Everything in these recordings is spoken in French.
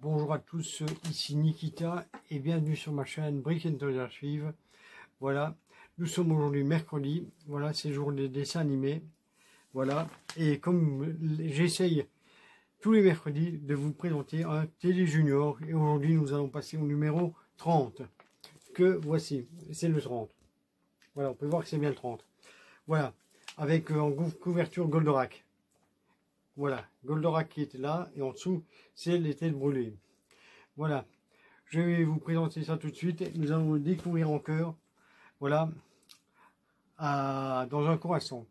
Bonjour à tous, ici Nikita et bienvenue sur ma chaîne Brick & Toys Archive. Voilà, nous sommes aujourd'hui mercredi, voilà, c'est le jour des dessins animés. Voilà, et comme j'essaye tous les mercredis de vous présenter un Télé Junior, et aujourd'hui nous allons passer au numéro 30, que voici, c'est le 30. Voilà, on peut voir que c'est bien le 30. Voilà, avec en couverture Goldorak. Voilà, Goldorak qui était là, et en dessous, c'est les têtes brûlées. Voilà, je vais vous présenter ça tout de suite. Nous allons le découvrir en cœur. Voilà, dans un court instant.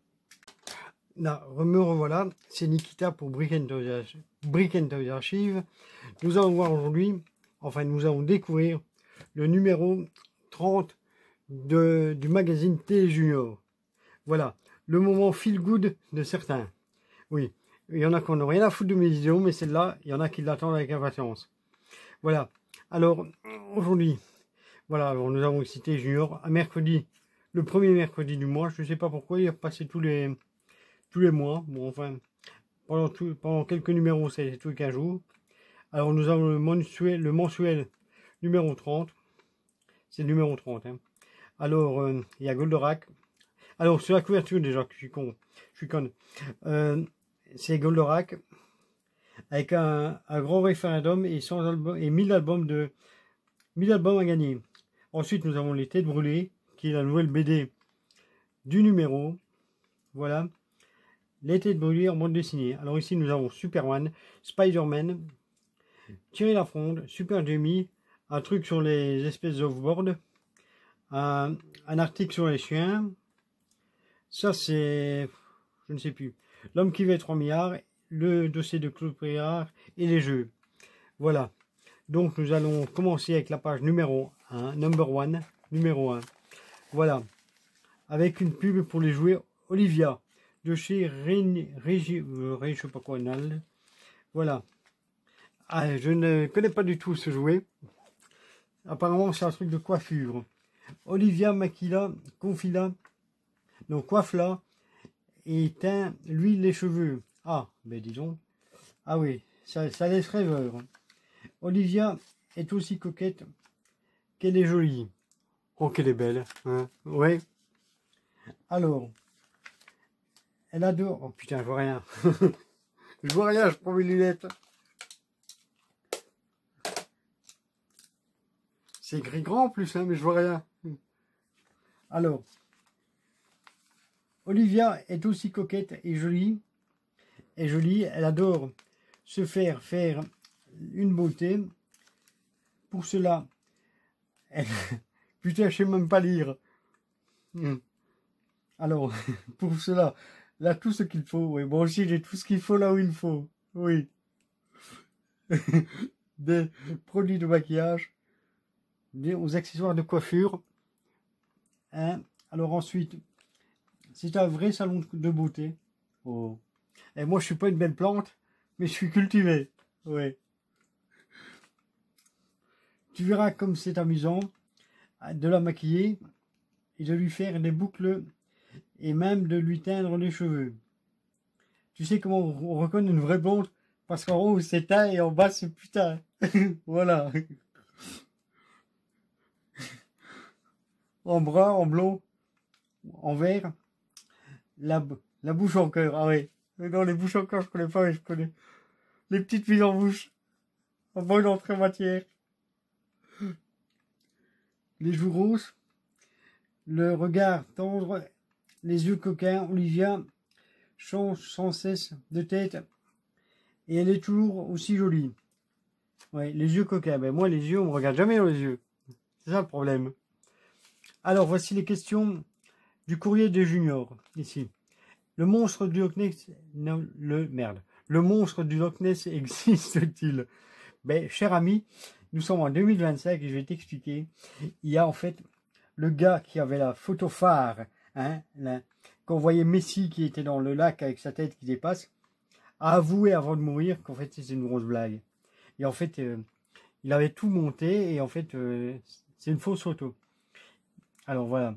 Là, me revoilà, c'est Nikita pour Brick & Toys Archive. Nous allons voir aujourd'hui, enfin nous allons découvrir le numéro 30 du magazine Télé Junior. Voilà, le moment feel good de certains. Oui. Il y en a qui n'ont rien à foutre de mes vidéos, mais celle-là, il y en a qui l'attendent avec impatience. Voilà. Alors, aujourd'hui, voilà, alors nous avons cité Junior, un mercredi, le premier mercredi du mois. Je ne sais pas pourquoi, il est passé tous les mois. Bon, enfin, pendant quelques numéros, c'est tous les 15 jours. Alors, nous avons le mensuel numéro 30. C'est le numéro 30. Hein. Alors, il y a Goldorak. Alors, sur la couverture, déjà, je suis conne. C'est Goldorak avec un grand référendum et 100 albums et 1000 albums à gagner. Ensuite, nous avons les Têtes Brûlées, qui est la nouvelle BD du numéro. Voilà, les Têtes Brûlées en bande dessinée. Alors ici, nous avons Superman, Spider-Man, Thierry Lafronde, Super Jamie, un truc sur les espèces d'off-board, un article sur les chiens. Ça, c'est, je ne sais plus. L'homme qui veut 3 milliards, le dossier de Claude Péard et les jeux. Voilà. Donc nous allons commencer avec la page numéro 1, numéro 1. Voilà. Avec une pub pour les jouets Olivia de chez je sais pas quoi, Nal. Voilà. Ah, je ne connais pas du tout ce jouet. Apparemment c'est un truc de coiffure. Olivia Makila, Confila, donc coiffe-la et teint lui les cheveux. Ah, ben disons. Ah oui, ça laisse rêveur. Olivia est aussi coquette qu'elle est jolie. Oh, qu'elle est belle. Hein, ouais. Alors, elle adore. Oh putain, je vois rien. Je vois rien, je prends mes lunettes. C'est écrit grand en plus, hein, mais je vois rien. Alors, Olivia est aussi coquette et jolie. Elle adore se faire une beauté. Pour cela, elle... putain, je sais même pas lire. Alors, pour cela, elle a tout ce qu'il faut. Oui, bon, aussi, j'ai tout ce qu'il faut là où il faut. Oui. Des produits de maquillage, aux accessoires de coiffure. Hein. Alors ensuite, c'est un vrai salon de beauté. Oh. Et moi, je suis pas une belle plante, mais je suis cultivé. Oui. Tu verras comme c'est amusant de la maquiller et de lui faire des boucles et même de lui teindre les cheveux. Tu sais comment on reconnaît une vraie blonde? Parce qu'en haut c'est teint et en bas c'est putain. Voilà. En brun, en blond, en vert, la bouche en cœur. Ah oui. Non, les bouches en cœur, je connais pas, mais je connais. Les petites filles en bouche. En bonne entrée en matière. Les joues roses. Le regard tendre. Les yeux coquins. Olivia change sans cesse de tête. Et elle est toujours aussi jolie. Ouais, les yeux coquins. Ben moi, les yeux, on me regarde jamais dans les yeux. C'est ça le problème. Alors, voici les questions du courrier des juniors. Ici. Le monstre du Loch Ness... Non, le monstre du Loch Ness existe-t-il? Ben, cher ami, nous sommes en 2025 et je vais t'expliquer. Il y a en fait le gars qui avait la photo phare, hein, quand on voyait Messi qui était dans le lac avec sa tête qui dépasse, a avoué avant de mourir qu'en fait c'est une grosse blague. Et en fait, il avait tout monté et en fait, c'est une fausse photo. Alors voilà.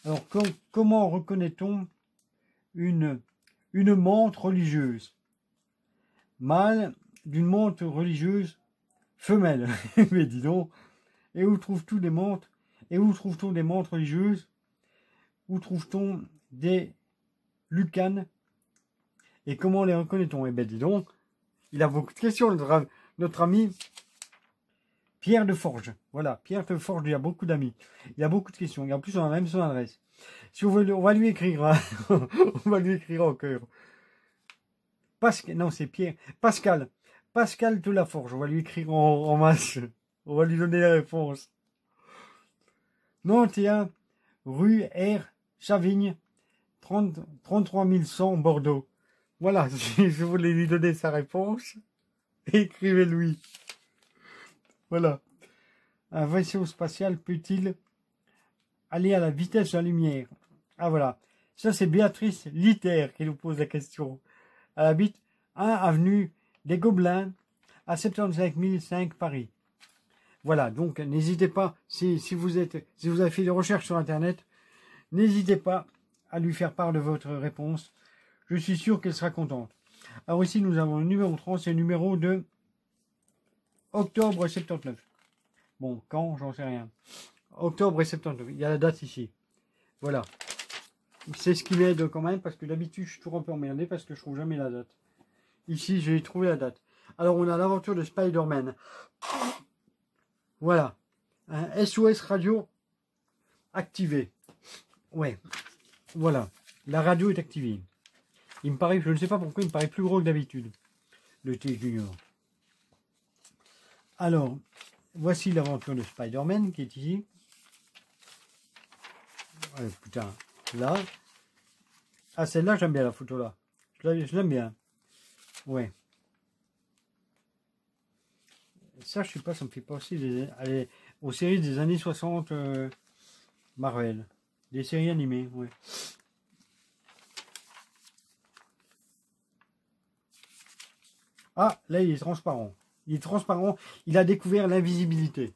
Alors comment reconnaît-on une menthe religieuse? Mâle d'une menthe religieuse femelle. Mais dis donc. Et où trouve-t-on des montres? Et où trouve-t-on des montres religieuses? Où trouve-t-on des lucanes? Et comment les reconnaît-on? Eh bien, dis donc, il a beaucoup de questions, notre ami Pierre de Forge. Voilà, Pierre de Forge, il a beaucoup d'amis. Il a beaucoup de questions. Et en plus, on a même son adresse. Si on veut, on va lui écrire. Hein. On va lui écrire en cœur. Pascal, non, c'est Pierre. Pascal. Pascal de la Forge. On va lui écrire en masse. On va lui donner la réponse. 91 rue R. Chavigne, 33 100 Bordeaux. Voilà, si je voulais lui donner sa réponse, écrivez-lui. Voilà. Un vaisseau spatial peut-il aller à la vitesse de la lumière? Ah voilà. Ça, c'est Béatrice Litter qui nous pose la question. Elle habite 1 avenue des Gobelins à 75 005 Paris. Voilà, donc n'hésitez pas, si vous avez fait des recherches sur Internet, n'hésitez pas à lui faire part de votre réponse. Je suis sûr qu'elle sera contente. Alors ici, nous avons le numéro 30, c'est le numéro de octobre 79. Bon, quand, j'en sais rien. Octobre 79, il y a la date ici. Voilà. C'est ce qui m'aide quand même, parce que d'habitude, je suis toujours un peu emmerdé, parce que je trouve jamais la date. Ici, j'ai trouvé la date. Alors, on a l'aventure de Spider-Man. Voilà. Un SOS radio activé. Ouais. Voilà. La radio est activée. Il me paraît, je ne sais pas pourquoi, il me paraît plus gros que d'habitude. Le T Junior. Alors, voici l'aventure de Spider-Man qui est ici. Ouais, putain. Là. Ah, celle-là, j'aime bien la photo là. Je l'aime bien. Ouais. Ça, je sais pas, ça me fait penser aux séries des années 60 Marvel. Des séries animées, ouais. Ah, là, il est transparent. Il est transparent. Il a découvert l'invisibilité.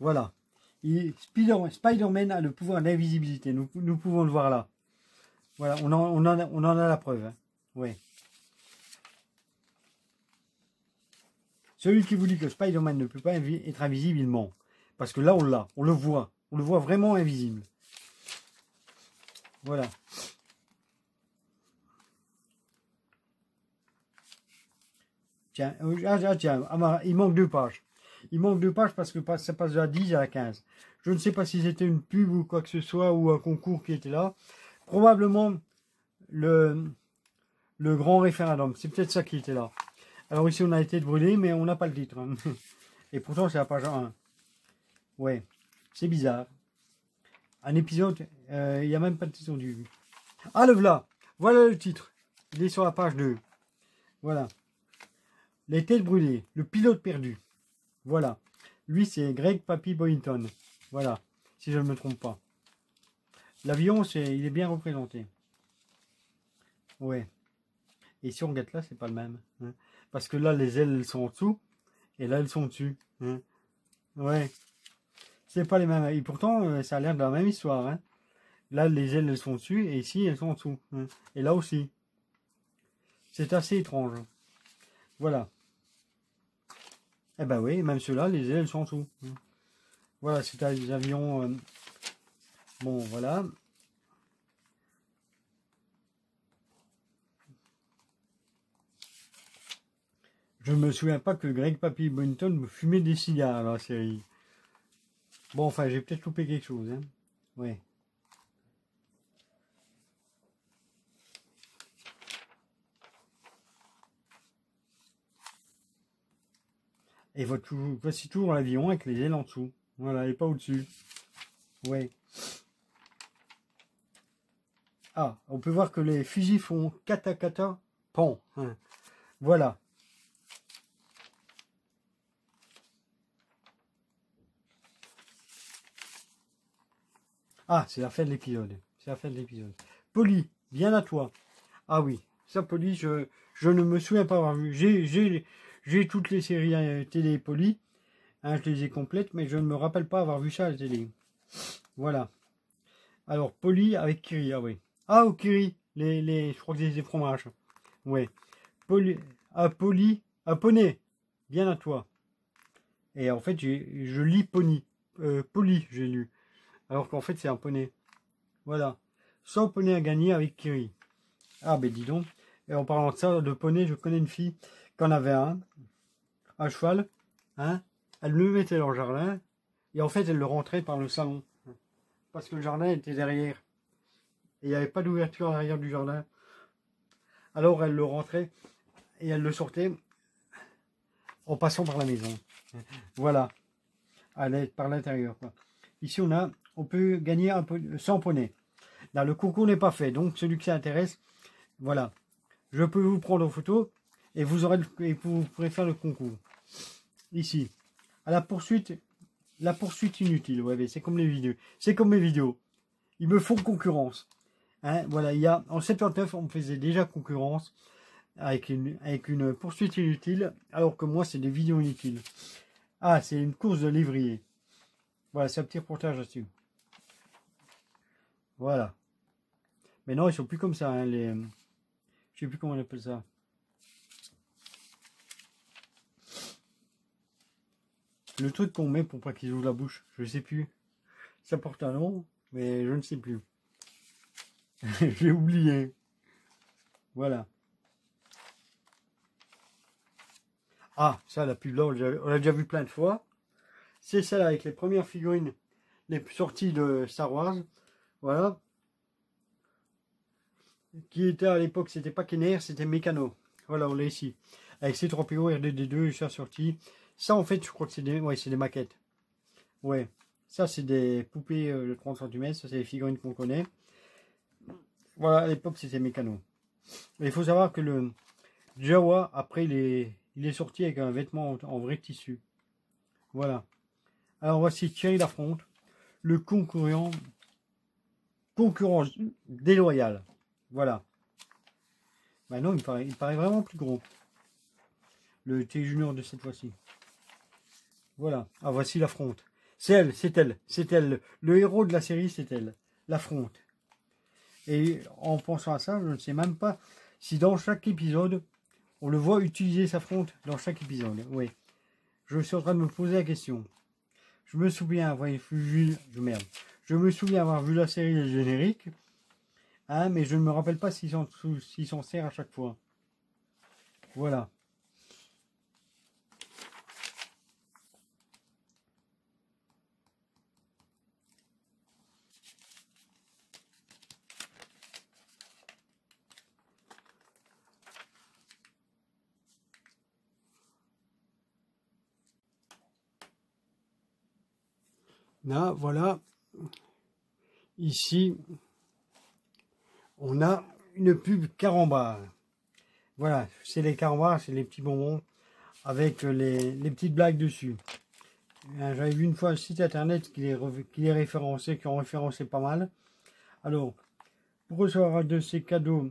Voilà. Spider-Man a le pouvoir d'invisibilité. Nous pouvons le voir là. Voilà, on en a la preuve. Hein. Ouais. Celui qui vous dit que Spider-Man ne peut pas être invisible, il ment. Parce que là, on l'a. On le voit. On le voit vraiment invisible. Voilà. Tiens, tiens, il manque 2 pages. Il manque 2 pages parce que ça passe de la 10 à la 15. Je ne sais pas si c'était une pub ou quoi que ce soit, ou un concours qui était là. Probablement le grand référendum. C'est peut-être ça qui était là. Alors ici, on a été brûlé, mais on n'a pas le titre. Hein. Et pourtant, c'est la page 1. Ouais, c'est bizarre. Un épisode, il n'y a même pas de titre du... Ah, le voilà. Voilà le titre. Il est sur la page 2. Voilà. Les têtes brûlées. Le pilote perdu. Voilà. Lui, c'est Greg Papy Boynton. Voilà. Si je ne me trompe pas. L'avion, il est bien représenté. Ouais. Et si on regarde là, c'est pas le même. Hein. Parce que là, les ailes, elles sont en dessous. Et là, elles sont dessus. Hein. Ouais. C'est pas les mêmes. Et pourtant, ça a l'air de la même histoire. Hein. Là, les ailes, elles sont dessus. Et ici, elles sont en dessous. Hein. Et là aussi. C'est assez étrange. Voilà. Eh ben oui, même ceux-là, les ailes, elles sont en dessous. Hein. Voilà, c'est des avions... bon, voilà. Je me souviens pas que Greg Papy Boynton me fumait des cigares dans la série. Bon, enfin, j'ai peut-être loupé quelque chose. Hein. Ouais. Et voici toujours l'avion avec les ailes en dessous. Voilà, et pas au-dessus. Ouais. Ah, on peut voir que les fusils font kata pan. Hein. Voilà. Ah, c'est la fin de l'épisode. C'est la fin de l'épisode. Polly, bien à toi. Ah oui, ça Polly, je ne me souviens pas avoir vu. J'ai toutes les séries télé Polly. Hein, je les ai complètes, mais je ne me rappelle pas avoir vu ça à la télé. Voilà. Alors, Polly avec Kiri, ah oui. Ah, oh, Kiri, je crois que c'est des fromages. Ouais. Polly, ah, Polly, ah, Poney, bien à toi. Et en fait, je lis pony. Poli, j'ai lu. Alors qu'en fait, c'est un poney. Voilà. 100 poneys à gagner avec Kiri. Ah, ben dis donc. Et en parlant de ça, de poney, je connais une fille qui en avait un cheval. Hein, elle le mettait dans le jardin. Et en fait, elle le rentrait par le salon. Parce que le jardin était derrière. Et il n'y avait pas d'ouverture à l'arrière du jardin. Alors, elle le rentrait et elle le sortait en passant par la maison. Voilà. Par l'intérieur. Ici, on peut gagner un peu 100 poneys. Là, le concours n'est pas fait. Donc, celui qui s'intéresse, voilà. Je peux vous prendre en photo et vous pourrez faire le concours. Ici. À la poursuite inutile. Ouais, c'est comme les vidéos. C'est comme mes vidéos. Ils me font concurrence. Hein, voilà, en 79, on me faisait déjà concurrence avec une poursuite inutile, alors que moi, c'est des vidéos inutiles. Ah, c'est une course de lévrier. Voilà, c'est un petit reportage là-dessus. Voilà. Mais non, ils sont plus comme ça, hein, je sais plus comment on appelle ça. Le truc qu'on met pour pas qu'ils ouvrent la bouche, je sais plus. Ça porte un nom, mais je ne sais plus. J'ai oublié. Voilà. Ah, ça, la pub là, on l'a déjà vu plein de fois. C'est celle avec les premières figurines, les sorties de Star Wars. Voilà. Qui était à l'époque, c'était pas Kenner, c'était Mécano. Voilà, on l'a ici. Avec C3PO, RDD2, et ça sorti. Ça, en fait, je crois que c'est des maquettes. Ouais. Ça, c'est des poupées de 30 cm. Ça, c'est les figurines qu'on connaît. Voilà, à l'époque, c'était Mécano. Mais il faut savoir que le Jawa, après, il est sorti avec un vêtement en vrai tissu. Voilà. Alors, voici Thierry l'affronte. Le concurrence déloyale. Voilà. Maintenant, il paraît vraiment plus gros. Le T Junior de cette fois-ci. Voilà. Ah, voici l'affronte. C'est elle, c'est elle, c'est elle. Le héros de la série, c'est elle. L'affronte. Et en pensant à ça, je ne sais même pas si dans chaque épisode, on le voit utiliser sa fronte dans chaque épisode. Oui. Je suis en train de me poser la question. Je me souviens avoir vu, Je me souviens avoir vu la série des génériques. Hein, mais je ne me rappelle pas s'il s'en sert à chaque fois. Voilà. Là, voilà. Ici, on a une pub Carambar. Voilà, c'est les Carambar, c'est les petits bonbons avec les petites blagues dessus. J'avais vu une fois un site internet qui les référençait, qui en référençait pas mal. Alors, pour recevoir de ces cadeaux,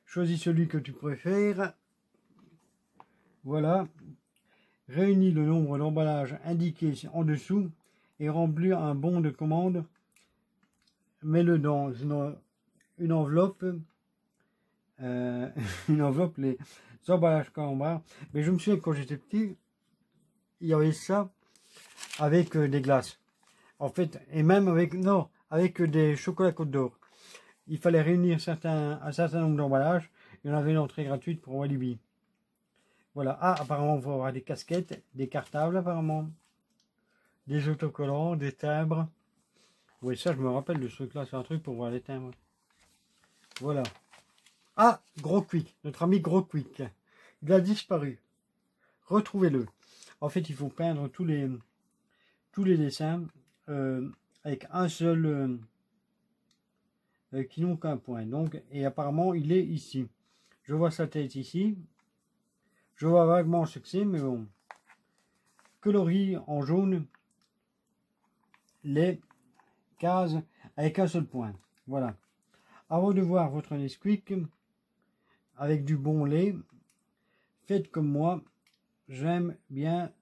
choisis celui que tu préfères. Voilà. Réunis le nombre d'emballages indiqués en dessous et remplis un bon de commande. Mets-le dans une enveloppe. Une enveloppe, les emballages Carambar. Mais je me souviens que quand j'étais petit, il y avait ça avec des glaces. En fait, et même avec des chocolats Côte d'Or. Il fallait réunir un certain nombre d'emballages et on avait une entrée gratuite pour Walibi. Voilà. Ah, apparemment, on va avoir des casquettes, des cartables, apparemment. Des autocollants, des timbres. Oui, ça, je me rappelle de ce truc-là. C'est un truc pour voir les timbres. Voilà. Ah, Gros Quick. Notre ami Gros Quick. Il a disparu. Retrouvez-le. En fait, il faut peindre tous les dessins avec un seul qui n'ont qu'un point. Donc, et apparemment, il est ici. Je vois sa tête ici. Je vois vaguement ce que c'est, mais bon. Colorie en jaune les cases avec un seul point. Voilà. Avant de voir votre Nesquik avec du bon lait, faites comme moi. J'aime bien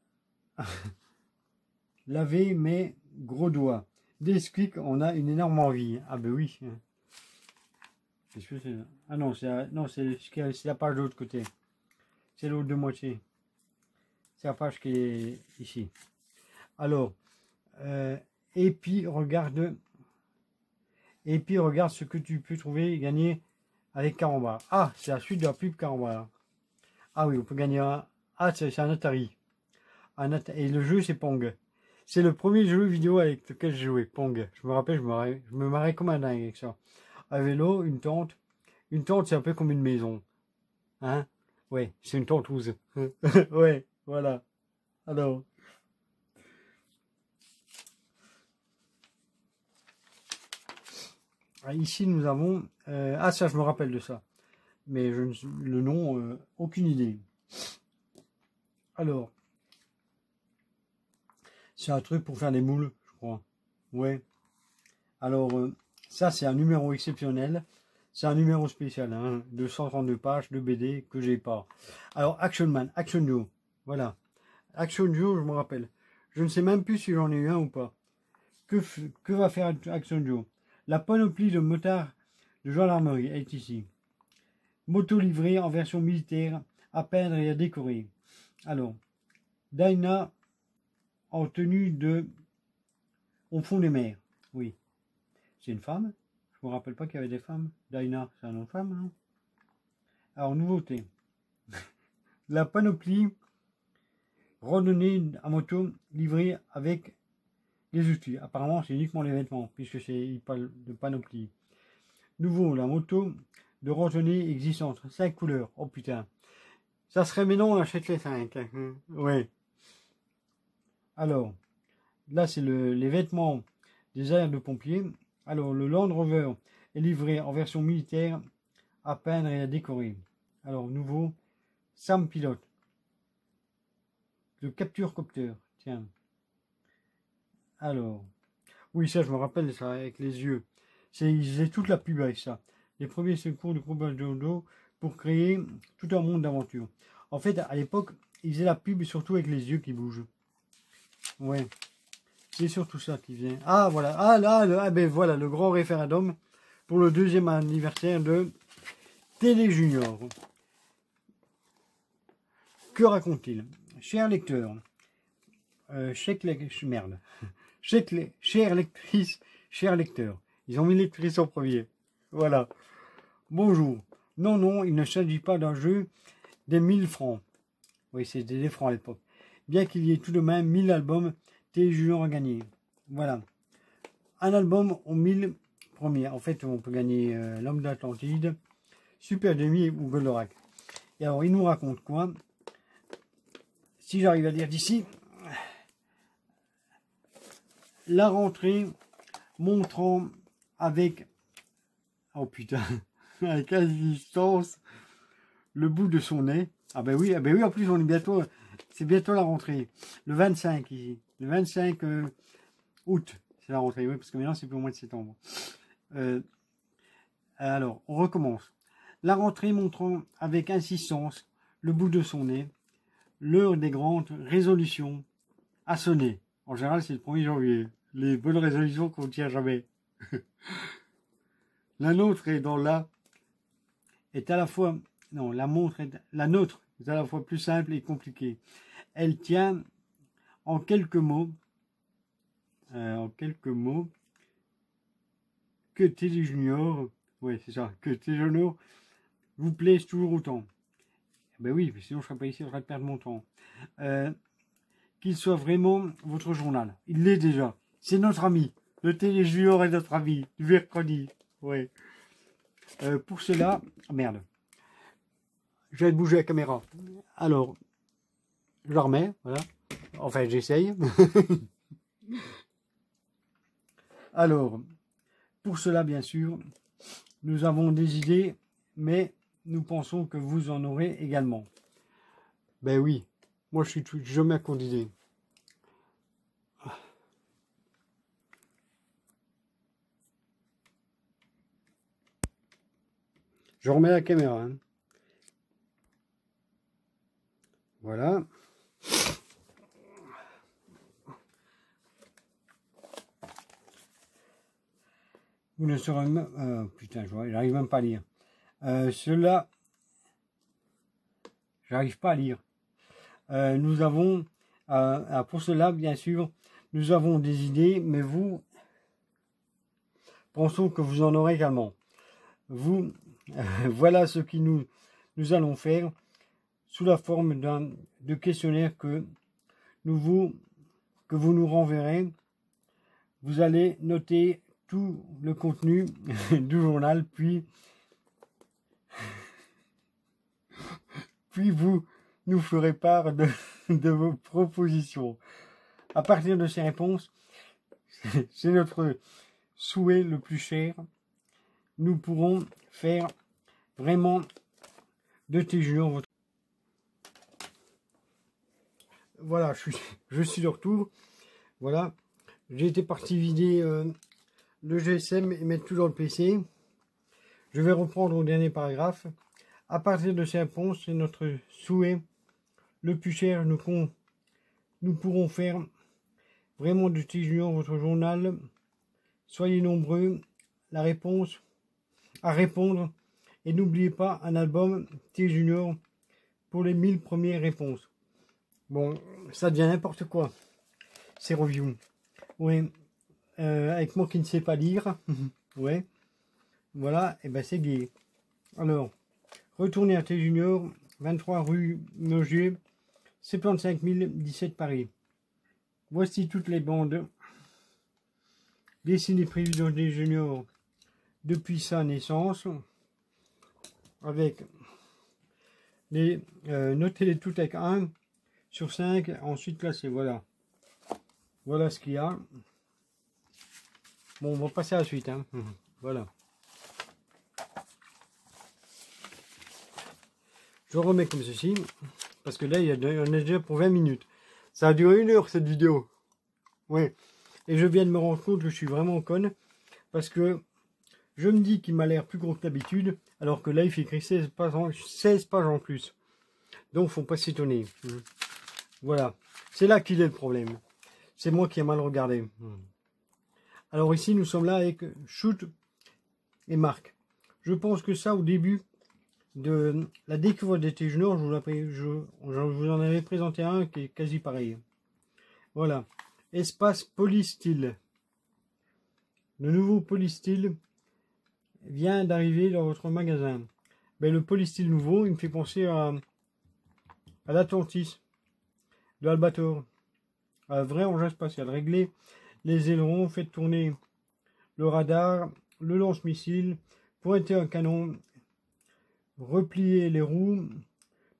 laver mes gros doigts. Nesquik, on a une énorme envie. Ah ben oui. Qu'est-ce que c'est? Ah non, c'est la page de l'autre côté. C'est l'autre de moitié. C'est la page qui est ici. Alors, et puis regarde ce que tu peux trouver et gagner avec Carambar. Ah, c'est la suite de la pub Carambar. Ah oui, on peut gagner un. Ah, c'est un Atari. Et le jeu, c'est Pong. C'est le premier jeu vidéo avec lequel j'ai joué, Pong. Je me rappelle, je me marrais comme un dingue avec ça. Un vélo, une tente. Une tente, c'est un peu comme une maison. Hein? Ouais, c'est une tentouse. Ouais, voilà. Alors. Ici, nous avons... ah, ça, je me rappelle de ça. Mais le nom, aucune idée. Alors. C'est un truc pour faire des moules, je crois. Ouais. Alors, ça, c'est un numéro exceptionnel. C'est un numéro spécial, hein, de 132 pages de BD que j'ai pas. Alors, Action Man, Action Joe. Voilà. Action Joe, je me rappelle. Je ne sais même plus si j'en ai eu un ou pas. Que va faire Action Joe? La panoplie de motards de gendarmerie est ici. Moto livrée en version militaire, à peindre et à décorer. Alors, Dinah en tenue de... au fond des mers. Oui. C'est une femme. Je me rappelle pas qu'il y avait des femmes. Dinah, c'est un nom de femme, non? Alors, nouveauté. La panoplie randonnée à moto livrée avec les outils. Apparemment, c'est uniquement les vêtements, puisque il parle de panoplie. Nouveau, la moto de randonnée existante. 5 couleurs. Oh putain. Ça serait, mais non, on achète les 5. Ouais. Alors, là, c'est les vêtements des airs de pompiers. Alors, le Land Rover est livré en version militaire, à peindre et à décorer. Alors, nouveau, Sam Pilote. Le Capture Copter. Tiens. Alors, oui, ça, je me rappelle ça, avec les yeux. Ils faisaient toute la pub avec ça. Les premiers secours du groupe Jojo pour créer tout un monde d'aventure. En fait, à l'époque, ils faisaient la pub surtout avec les yeux qui bougent. Ouais. C'est surtout ça qui vient. Ah, voilà. Ah, là, ben voilà, le grand référendum pour le 2e anniversaire de Télé Junior. Que raconte-t-il? Cher lecteur, chère lectrice, cher lecteur. Ils ont mis lectrice en premier. Voilà. Bonjour. Non, non, il ne s'agit pas d'un jeu des 1000 francs. Oui, c'était des francs à l'époque. Bien qu'il y ait tout de même 1000 albums Télé Junior à gagner. Voilà. Un album aux 1000 premiers. En fait, on peut gagner L'Homme d'Atlantide, Super Demi ou Goldorak. Et alors, il nous raconte quoi? Si j'arrive à lire d'ici, la rentrée montrant avec, oh putain, avec insistance le bout de son nez. Ah ben oui, en plus on est bientôt, c'est bientôt la rentrée. Le 25 ici, le 25 août, c'est la rentrée, oui, parce que maintenant c'est plus au mois de septembre. Alors, on recommence. La rentrée montrant avec insistance le bout de son nez, l'heure des grandes résolutions a sonné. En général, c'est le 1er janvier. Les bonnes résolutions qu'on ne tient jamais. La nôtre est dans la... est à la fois... Non, la nôtre est à la fois plus simple et compliquée. Elle tient en quelques mots... que Télé Junior... Ouais, c'est ça. Que Télé Junior vous plaise toujours autant. Ben oui, sinon je ne serais pas ici, je serais de perdre mon temps. Qu'il soit vraiment votre journal. Il l'est déjà. C'est notre ami. Le Télé Junior est notre ami. Du mercredi. Ouais. Pour cela... Merde. Je vais bouger la caméra. Alors, je la remets. Voilà. Enfin, j'essaye. Alors, pour cela, bien sûr, nous avons des idées, mais nous pensons que vous en aurez également. Ben oui. Moi, je suis jamais à court d'idées. Je remets la caméra. Hein. Voilà. Vous ne saurez même... putain, j'arrive même pas à lire. J'arrive pas à lire. Nous avons Pour cela, bien sûr, nous avons des idées, mais vous, pensons que vous en aurez également. Vous, voilà ce que nous allons faire sous la forme de questionnaire que vous nous renverrez. Vous allez noter tout le contenu du journal, puis vous nous ferez part de vos propositions. À partir de ces réponses, c'est notre souhait le plus cher. Nous pourrons faire vraiment de TJunior votre... Voilà, je suis de retour. Voilà, j'ai été parti vider le GSM et mettre tout dans le PC. Je vais reprendre au dernier paragraphe. À partir de ces réponses, c'est notre souhait le plus cher. Nous pourrons faire vraiment de TJunior votre journal. Soyez nombreux à répondre. Et n'oubliez pas un album TJunior pour les 1000 premières réponses. Bon, ça devient n'importe quoi. Ces reviews. Ouais. Avec moi qui ne sais pas lire. Ouais. Voilà. Et ben c'est gay. Alors, retournez à TJunior, 23 rue Nogier, 75 017 Paris. Voici toutes les bandes dessinées prévues dans TJunior depuis sa naissance. Avec les notez-les toutes avec 1 sur 5, ensuite classées. Voilà. Voilà ce qu'il y a. Bon, on va passer à la suite. Hein. Voilà. Je remets comme ceci. Parce que là, on est déjà pour 20 minutes. Ça a duré 1 heure cette vidéo. Ouais. Et je viens de me rendre compte que je suis vraiment conne. Parce que je me dis qu'il m'a l'air plus gros que d'habitude. Alors que là, il fait écrit 16 pages en plus. Donc, faut pas s'étonner. Voilà. C'est là qu'il est le problème. C'est moi qui ai mal regardé. Alors ici, nous sommes là avec Shoot et Marc. Je pense que ça, au début de la découverte des TJunior, je vous en avais présenté un qui est quasi pareil. Voilà. Espace Polystyle. Le nouveau Polystyle vient d'arriver dans votre magasin. Ben, le Polystyle nouveau, il me fait penser à l'Atlantis de Albator. Un vrai engin spatial. Régler les ailerons, faites tourner le radar, le lance-missile, pointer un canon, replier les roues,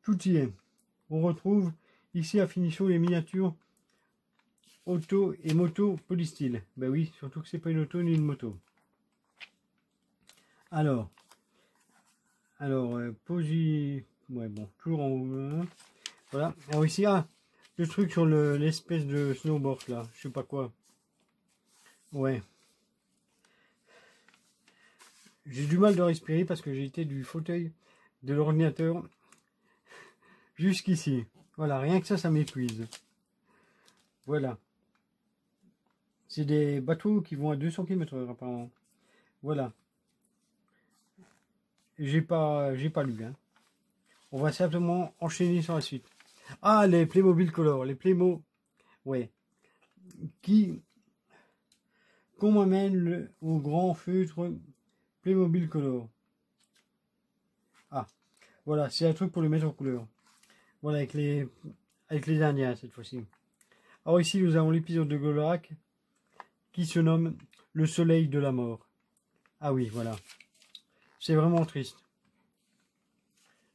tout y est. On retrouve ici à finition les miniatures auto et moto Polystyle. Ben oui, surtout que c'est pas une auto ni une moto. Alors, ouais bon, toujours en haut. Hein. Voilà. Alors ici, le truc sur l'espèce de snowboard là, je sais pas quoi. Ouais. J'ai du mal de respirer parce que j'ai été du fauteuil de l'ordinateur jusqu'ici. Voilà, rien que ça m'épuise. Voilà. C'est des bateaux qui vont à 200 km/h apparemment. Voilà. J'ai pas lu. Hein. On va simplement enchaîner sur la suite. Ah, les Playmobil Color. Les Playmo. Ouais. Qu'on m'amène au grand feutre Playmobil Color. Ah. Voilà, c'est un truc pour le mettre en couleur. Voilà, avec les Indiens cette fois-ci. Alors ici, nous avons l'épisode de Goldorak qui se nomme Le Soleil de la Mort. Ah oui, voilà. C'est vraiment triste.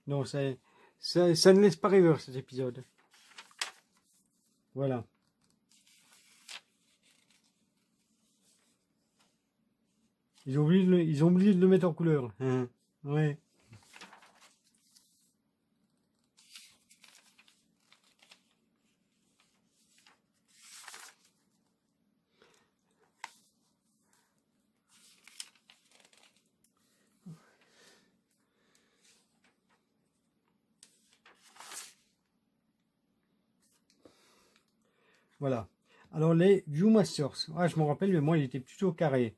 Non, ça ne laisse pas rêveur cet épisode. Voilà. Ils ont oublié de le mettre en couleur. Hein. Ouais. Voilà. Alors les Viewmasters. Ah, je me rappelle, mais moi il était plutôt carré.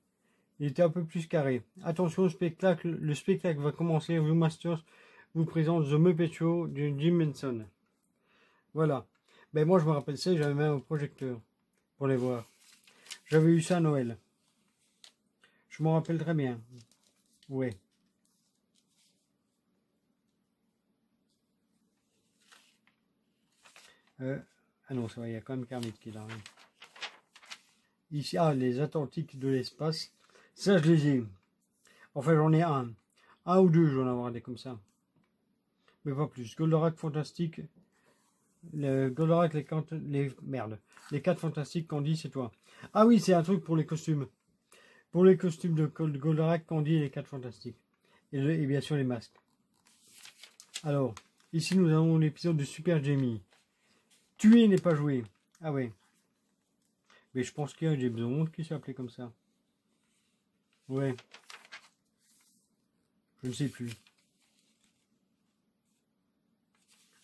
Il était un peu plus carré. Attention au spectacle. Le spectacle va commencer. Viewmasters vous présente The Muppet Show de Jim Henson. Voilà. Ben moi je me rappelle ça, j'avais même un projecteur pour les voir. J'avais eu ça à Noël. Je m'en rappelle très bien. Ouais. Ah non, ça va, il y a quand même Kermit qui est là. Hein. Ici, ah, les Atlantiques de l'espace. Ça, je les ai. Enfin, j'en ai un. Un ou deux, je vais en avoir des comme ça. Mais pas plus. Goldorak Fantastique. Le Goldorak, les 4 Fantastiques, Candy, c'est toi. Ah oui, c'est un truc pour les costumes. Pour les costumes de Goldorak, Candy et les 4 Fantastiques. Et bien sûr, les masques. Alors, ici, nous avons l'épisode de Super Jamie. Tuer n'est pas joué. Ah ouais. Mais je pense qu'il y a James Bond qui s'appelait comme ça. Ouais. Je ne sais plus.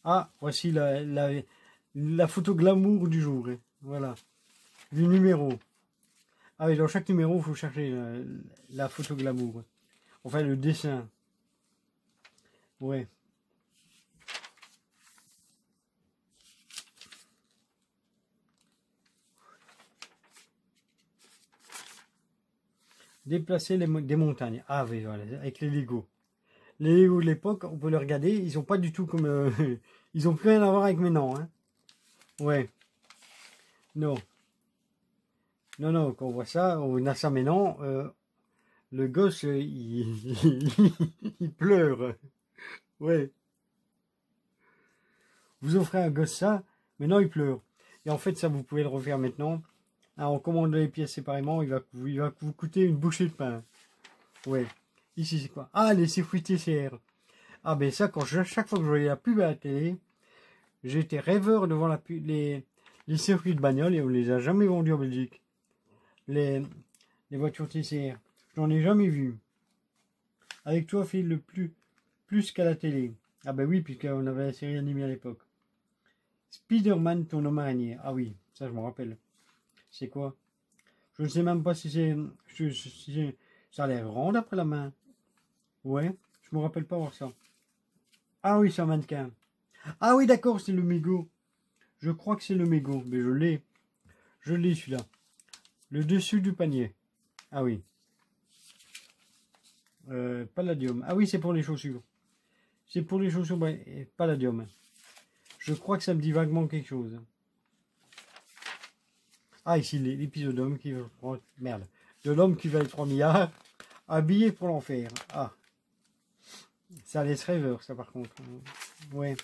Ah, voici la photo glamour du jour. Hein. Voilà. Du numéro. Ah oui, dans chaque numéro, il faut chercher la photo glamour. Enfin, le dessin. Ouais. Déplacer des montagnes. Ah oui, voilà, avec les Lego. Les Lego de l'époque, on peut les regarder, ils sont pas du tout comme... ils ont plus rien à voir avec maintenant. Hein. Ouais. Non. Non, non, quand on voit ça, on a ça maintenant, le gosse, il pleure. Ouais. Vous offrez un gosse ça, maintenant il pleure. Et en fait, ça, vous pouvez le refaire maintenant. Ah, on commande les pièces séparément, il va vous coûter une bouchée de pain. Ouais. Ici, c'est quoi? Ah, les circuits TCR. Ah, ben ça, chaque fois que je voyais la pub à la télé, j'étais rêveur devant les circuits de bagnole et on les a jamais vendus en Belgique. Les voitures TCR. J'en ai jamais vu. Avec toi, Phil, le plus qu'à la télé. Ah ben oui, puisqu'on avait la série animée à l'époque. Spider-Man, ton homme araignée. Ah oui, ça je me rappelle. C'est quoi? Je ne sais même pas si c'est... ça a l'air rond d'après la main. Ouais, je me rappelle pas voir ça. Ah oui, c'est un mannequin. Ah oui, d'accord, c'est le mégot. Je crois que c'est le mégot, mais je l'ai. Je l'ai celui-là. Le dessus du panier. Ah oui. Palladium. Ah oui, c'est pour les chaussures. C'est pour les chaussures, Palladium. Je crois que ça me dit vaguement quelque chose. Ah, ici, l'épisode d'homme qui va prendre... Merde. De l'homme qui va être 3 milliards. Habillé pour l'enfer. Ah. Ça laisse rêveur, ça, par contre. Ouais.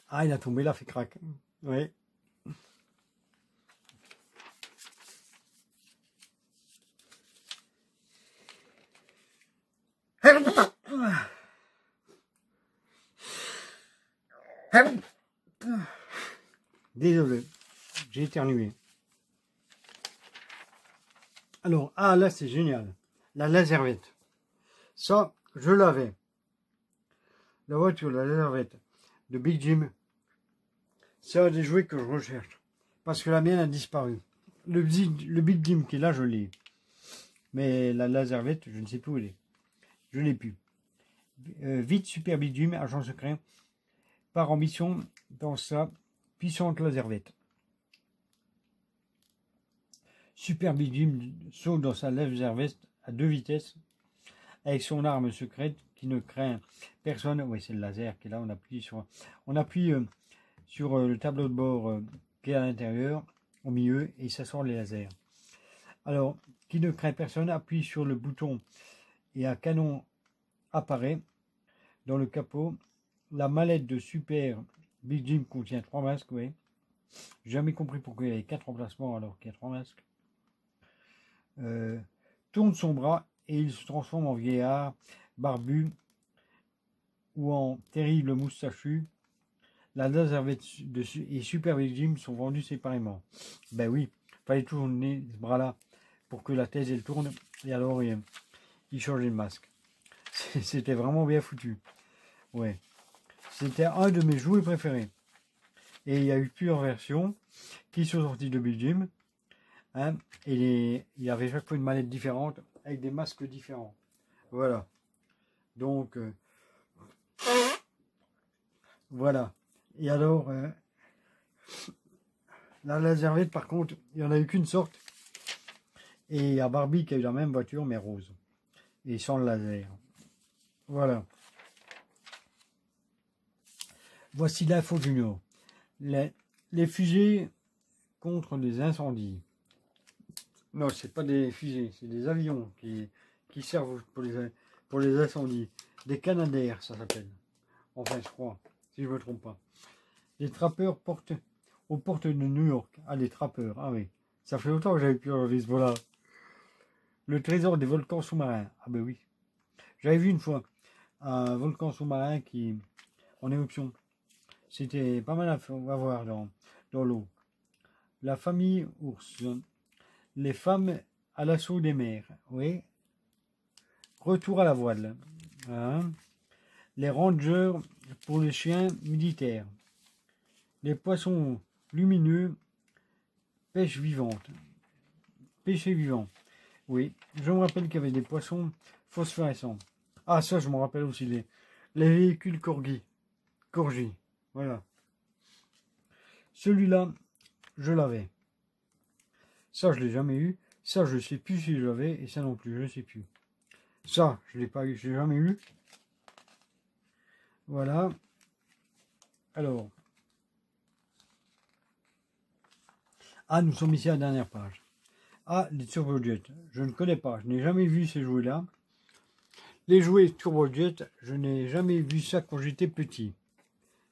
Ah, il a tombé là, fait crack. Ouais. Désolé, j'ai éternué. Alors, ah là c'est génial. La laservette. Ça, je l'avais. La voiture, la laservette de Big Jim. C'est un des jouets que je recherche. Parce que la mienne a disparu. Le Big Jim qui est là, je l'ai. Mais la laservette, je ne sais plus où elle est. Je ne l'ai plus. Vite, Super Big Jim, agent secret. Par ambition dans sa puissante laservette. Super Big Jim saute dans sa laservette à 2 vitesses avec son arme secrète qui ne craint personne. Oui, c'est le laser qui est là. On appuie sur le tableau de bord qui est à l'intérieur, au milieu, et ça sort les lasers. Alors, qui ne craint personne, appuie sur le bouton et un canon apparaît dans le capot. La mallette de Super Big Jim contient 3 masques, oui. J'ai jamais compris pourquoi il y avait 4 emplacements alors qu'il y a 3 masques. Tourne son bras et il se transforme en vieillard, barbu ou en terrible moustachu. La laservette et Super Big Jim sont vendus séparément. Ben oui, fallait tourner ce bras-là pour que la thèse elle tourne et alors il changeait de masque. C'était vraiment bien foutu. Ouais. C'était un de mes jouets préférés. Et il y a eu plusieurs versions qui sont sorties de Big Jim. Hein, et il y avait chaque fois une mallette différente avec des masques différents. Voilà. Donc, Voilà. Et alors, la Laservette, par contre, il n'y en a eu qu'une sorte. Et il y a Barbie qui a eu la même voiture, mais rose. Et sans le laser. Voilà. Voici l'info junior. Les fusées contre les incendies. Non, c'est pas des fusées, c'est des avions qui servent pour les incendies. Des Canadair, ça s'appelle. Enfin, je crois, si je me trompe pas. Les trappeurs aux portes de New York. Ah, les trappeurs, ah oui. Ça fait longtemps que j'avais pu enlever ce mot-là. Le trésor des volcans sous-marins. Ah ben oui. J'avais vu une fois un volcan sous-marin qui en éruption. C'était pas mal à voir dans l'eau. La famille ours. Les femmes à l'assaut des mers. Oui. Retour à la voile. Hein. Les rangers pour les chiens militaires. Les poissons lumineux. Pêche vivante. Pêcher vivant. Oui. Je me rappelle qu'il y avait des poissons phosphorescents. Ah, ça, je me rappelle aussi. Les véhicules Corgi. Voilà. Celui-là, je l'avais. Ça, je l'ai jamais eu. Ça, je ne sais plus si je l'avais. Et ça non plus, je ne sais plus. Ça, je l'ai pas eu. Je l'ai jamais eu. Voilà. Alors. Ah, nous sommes ici à la dernière page. Ah, les Turbojet. Je ne connais pas. Je n'ai jamais vu ces jouets-là. Les jouets Turbojet, je n'ai jamais vu ça quand j'étais petit.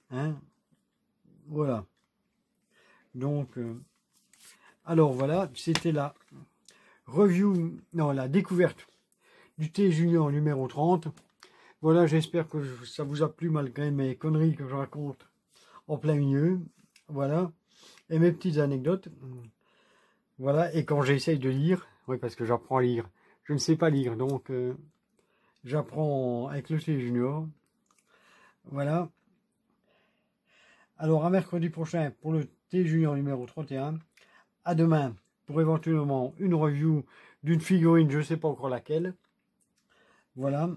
Hein? Voilà. Donc, alors voilà, c'était la review, non, la découverte du T Junior numéro 30. Voilà, j'espère que ça vous a plu malgré mes conneries que je raconte en plein milieu. Voilà. Et mes petites anecdotes. Voilà, et quand j'essaye de lire, oui, parce que j'apprends à lire. Je ne sais pas lire, donc j'apprends avec le T Junior. Voilà. Alors, à mercredi prochain pour le T Junior numéro 31. À demain pour éventuellement une review d'une figurine, je ne sais pas encore laquelle. Voilà.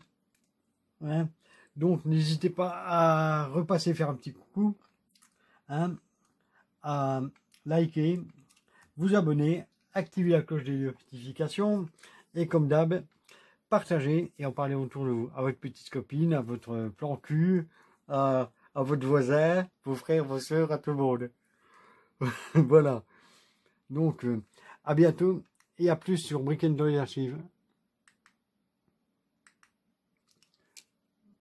Hein. Donc, n'hésitez pas à repasser faire un petit coucou. Hein, à liker, vous abonner, activer la cloche des notifications. Et comme d'hab, partager et en parler autour de vous. À votre petite copine, à votre plan cul, à votre voisin, vos frères, vos soeurs, à tout le monde. Voilà. Donc, à bientôt et à plus sur Brick and Toy Archive.